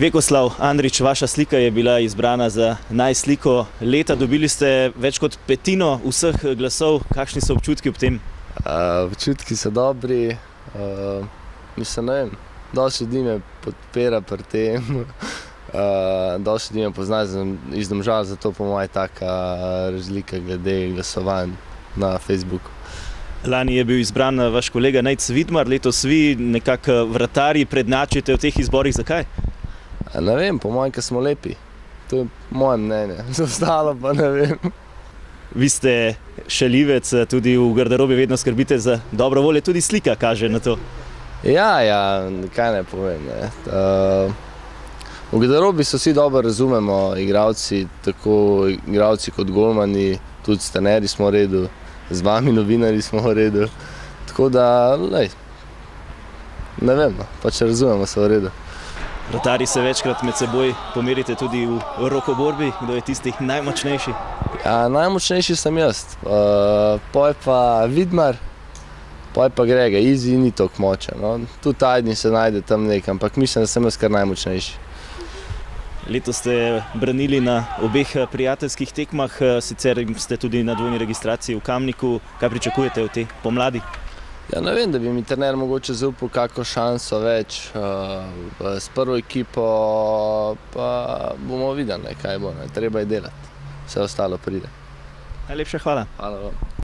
Vekoslav Andrić, vaša slika je bila izbrana za najsliko leta. Dobili ste več kot petino vseh glasov. Kakšni so občutki ob tem? Občutki so dobri. Mislim, ne vem, dosti ljudi me podpira pri tem. Dosti ljudi me pozna iz Domžal, zato po moje taka razlika glede glasovanj na Facebooku. Lani je bil izbran vaš kolega Nejc Vidmar, letos vi nekako vratarji prednjačite v teh izborih. Zakaj? Ne vem, po mojem, ker smo lepi. To je moje mnenje. Za ostalo pa ne vem. Vi ste šaljivec, tudi v garderobi vedno skrbite za dobro voljo, tudi slika kaže na to. Ja, kaj ne povem. V garderobi se vsi dobro razumemo, igralci, tako igralci kot golmani, tudi s trenerji smo v redu, z vami novinarji smo v redu. Tako da, ne vem, pač razumemo se v redu. Vratarji se večkrat med seboj pomerite tudi v rokoborbi. Kdo je tisti najmočnejši? Ja, najmočnejši sem jaz. Poj pa Vidmar, poj pa Grega. Izzy ni toliko močen. Tudi Ajdin se najde tam nekaj, ampak mislim, da sem jaz kar najmočnejši. Letos ste branili na obeh prijateljskih tekmah, sicer ste tudi na dvojni registraciji v Kamniku. Kaj pričakujete od te pomladi? Ja, ne vem, da bi mi trener mogoče zaupal kako šanso več s prvo ekipo, pa bomo videli, kaj bo. Treba je delati. Vse ostalo pride. Najlepša hvala. Hvala vam.